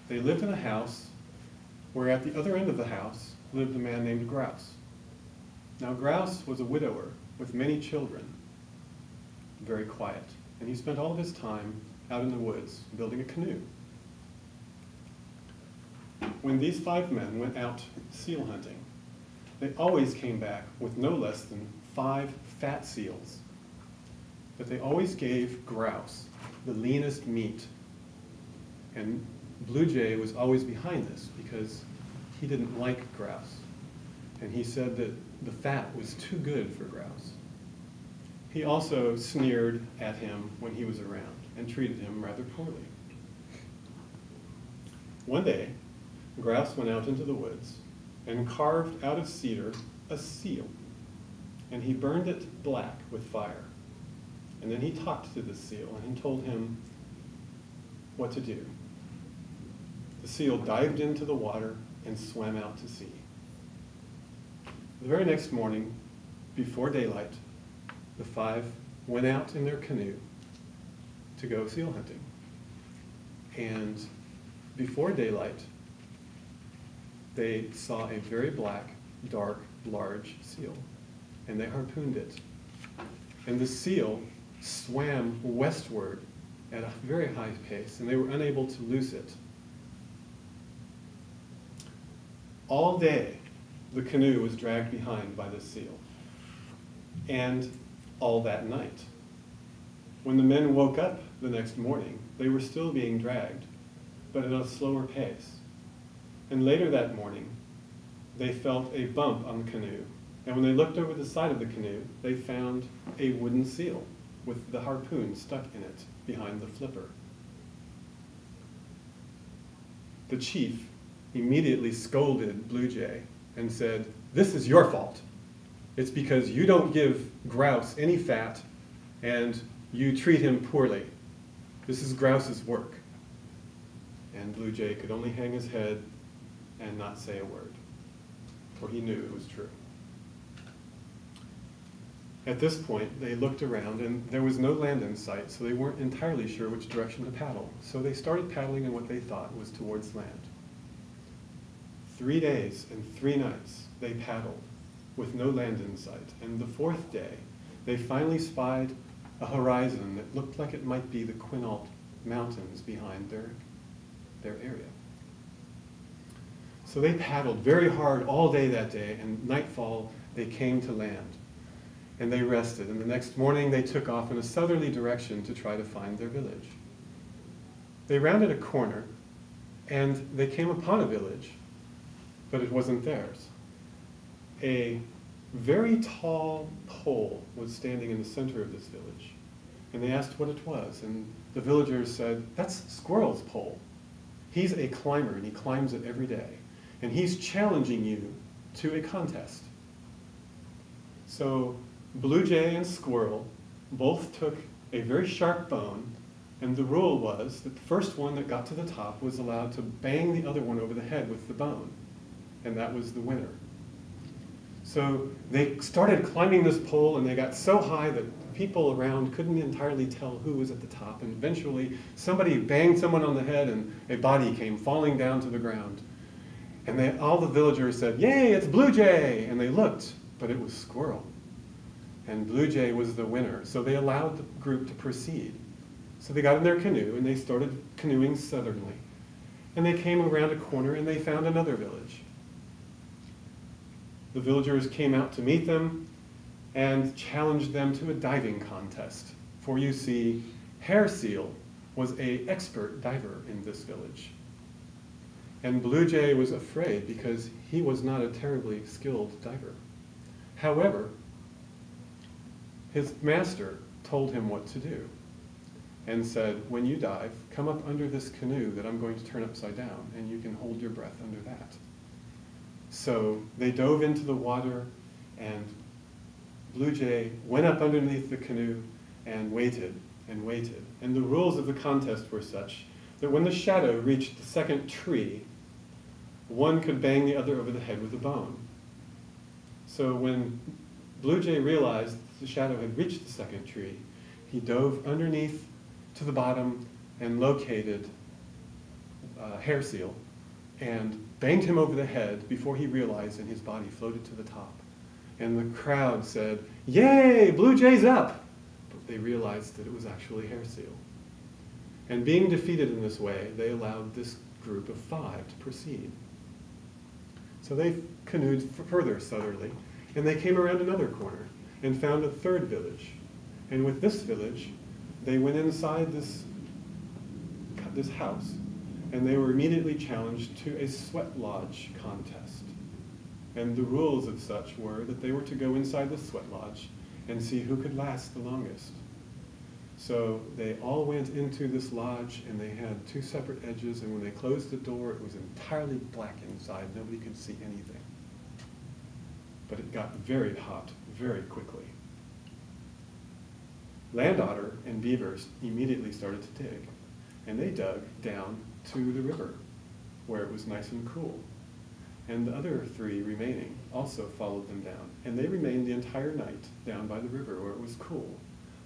They lived in a house where at the other end of the house lived a man named Grouse. Now Grouse was a widower with many children, very quiet, and he spent all of his time out in the woods building a canoe. When these 5 men went out seal hunting, they always came back with no less than 5 fat seals. But they always gave Grouse the leanest meat. And Blue Jay was always behind this because he didn't like Grouse. And he said that the fat was too good for Grouse. He also sneered at him when he was around and treated him rather poorly. One day, Grouse went out into the woods and carved out of cedar a seal, and he burned it black with fire. And then he talked to the seal, and he told him what to do. The seal dived into the water and swam out to sea. The very next morning, before daylight, the 5 went out in their canoe to go seal hunting. And before daylight, they saw a very black, dark, large seal, and they harpooned it. And the seal swam westward at a very high pace, and they were unable to loose it. All day, the canoe was dragged behind by the seal, and all that night. When the men woke up the next morning, they were still being dragged, but at a slower pace. And later that morning, they felt a bump on the canoe, and when they looked over the side of the canoe, they found a wooden seal with the harpoon stuck in it behind the flipper. The chief immediately scolded Blue Jay and said, "This is your fault. It's because you don't give Grouse any fat and you treat him poorly. This is Grouse's work." And Blue Jay could only hang his head and not say a word, for he knew it was true. At this point, they looked around, and there was no land in sight, so they weren't entirely sure which direction to paddle. So they started paddling in what they thought was towards land. 3 days and 3 nights they paddled with no land in sight, and the 4th day they finally spied a horizon that looked like it might be the Quinault Mountains behind their area. So they paddled very hard all day that day, and nightfall they came to land. And they rested, and the next morning they took off in a southerly direction to try to find their village. They rounded a corner, and they came upon a village, but it wasn't theirs. A very tall pole was standing in the center of this village, and they asked what it was, and the villagers said, "That's Squirrel's pole. He's a climber, and he climbs it every day, and he's challenging you to a contest." So Blue Jay and Squirrel both took a very sharp bone, and the rule was that the first one that got to the top was allowed to bang the other one over the head with the bone, and that was the winner. So they started climbing this pole, and they got so high that people around couldn't entirely tell who was at the top, and eventually somebody banged someone on the head, and a body came falling down to the ground. And all the villagers said, "Yay, it's Blue Jay!" And they looked, but it was Squirrel. And Blue Jay was the winner, so they allowed the group to proceed. So they got in their canoe, and they started canoeing southerly. And they came around a corner, and they found another village. The villagers came out to meet them and challenged them to a diving contest. For you see, Hair Seal was an expert diver in this village. And Blue Jay was afraid because he was not a terribly skilled diver. However, his master told him what to do and said, "When you dive, come up under this canoe that I'm going to turn upside down, and you can hold your breath under that." So they dove into the water, and Blue Jay went up underneath the canoe and waited and waited. And the rules of the contest were such that when the shadow reached the second tree, one could bang the other over the head with a bone. So when Blue Jay realized the shadow had reached the second tree, he dove underneath to the bottom and located hair seal and banged him over the head before he realized, and his body floated to the top. And the crowd said, "Yay, Blue Jay's up!" But they realized that it was actually hair seal. And being defeated in this way, they allowed this group of 5 to proceed. So they canoed further southerly, and they came around another corner and found a 3rd village. And with this village, they went inside this house, and they were immediately challenged to a sweat lodge contest. And the rules of such were that they were to go inside the sweat lodge and see who could last the longest. So they all went into this lodge, and they had 2 separate edges, and when they closed the door, it was entirely black inside. Nobody could see anything. But it got very hot very quickly. Land otter and beavers immediately started to dig, and they dug down to the river, where it was nice and cool. And the other 3 remaining also followed them down, and they remained the entire night down by the river where it was cool,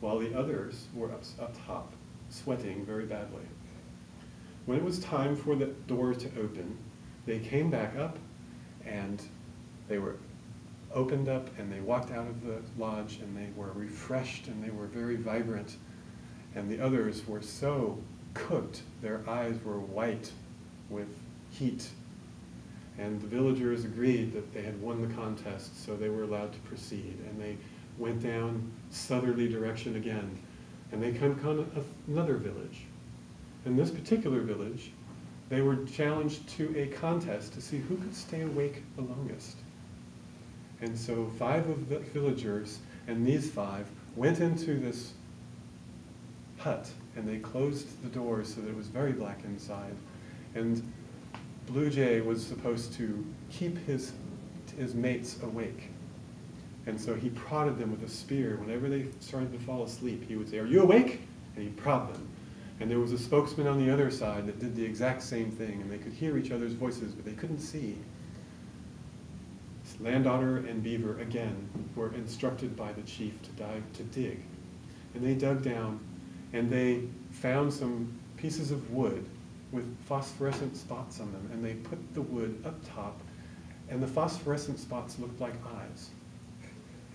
while the others were up top, sweating very badly. When it was time for the door to open, they came back up, and they were opened up, and they walked out of the lodge, and they were refreshed, and they were very vibrant. And the others were so cooked, their eyes were white with heat. And the villagers agreed that they had won the contest, so they were allowed to proceed. And they went down southerly direction again, and they came upon another village. In this particular village, they were challenged to a contest to see who could stay awake the longest. And so 5 of the villagers and these 5 went into this hut, and they closed the doors so that it was very black inside. And Blue Jay was supposed to keep his mates awake. And so he prodded them with a spear. Whenever they started to fall asleep, he would say, "Are you awake?" And he'd prod them. And there was a spokesman on the other side that did the exact same thing, and they could hear each other's voices, but they couldn't see. Land otter and beaver, again, were instructed by the chief to dig. And they dug down, and they found some pieces of wood with phosphorescent spots on them, and they put the wood up top, and the phosphorescent spots looked like eyes.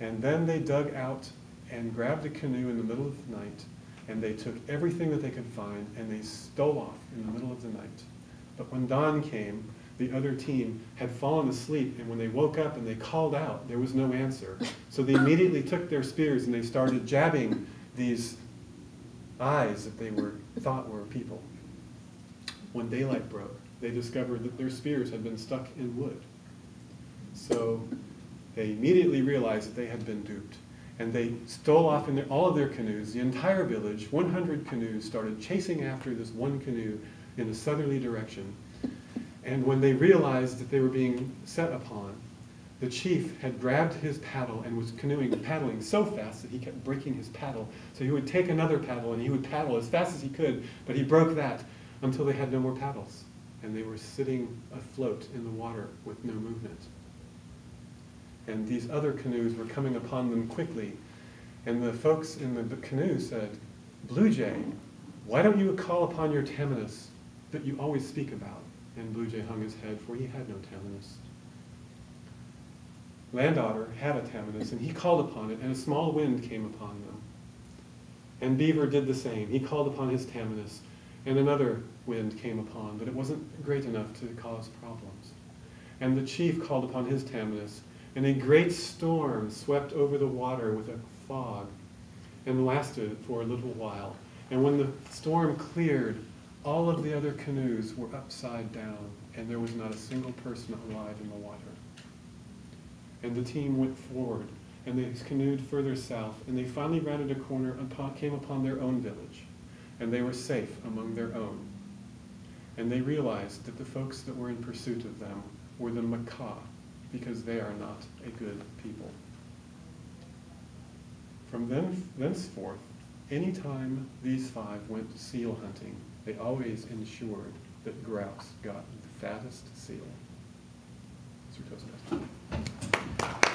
And then they dug out and grabbed a canoe in the middle of the night, and they took everything that they could find, and they stole off in the middle of the night. But when dawn came, the other team had fallen asleep, and when they woke up and they called out, there was no answer. So they immediately took their spears and they started jabbing these eyes that they thought were people. When daylight broke, they discovered that their spears had been stuck in wood. So they immediately realized that they had been duped. And they stole off in all of their canoes. The entire village, 100 canoes, started chasing after this one canoe in a southerly direction. And when they realized that they were being set upon, the chief had grabbed his paddle and was paddling so fast that he kept breaking his paddle. So he would take another paddle and he would paddle as fast as he could, but he broke that until they had no more paddles. And they were sitting afloat in the water with no movement. And these other canoes were coming upon them quickly. And the folks in the canoe said, "Blue Jay, why don't you call upon your Tamanus that you always speak about?" And Blue Jay hung his head, for he had no Tamanus. Land Otter had a Tamanus, and he called upon it, and a small wind came upon them. And Beaver did the same. He called upon his Tamanus, and another wind came upon, but it wasn't great enough to cause problems. And the chief called upon his Tamanus, and a great storm swept over the water with a fog and lasted for a little while. And when the storm cleared, all of the other canoes were upside down, and there was not a single person alive in the water. And the team went forward, and they canoed further south, and they finally rounded a corner and came upon their own village, and they were safe among their own. And they realized that the folks that were in pursuit of them were the Macaw, because they are not a good people. From thenceforth, any time these 5 went seal hunting, they always ensured that grouse got the fattest seal. That's your toast.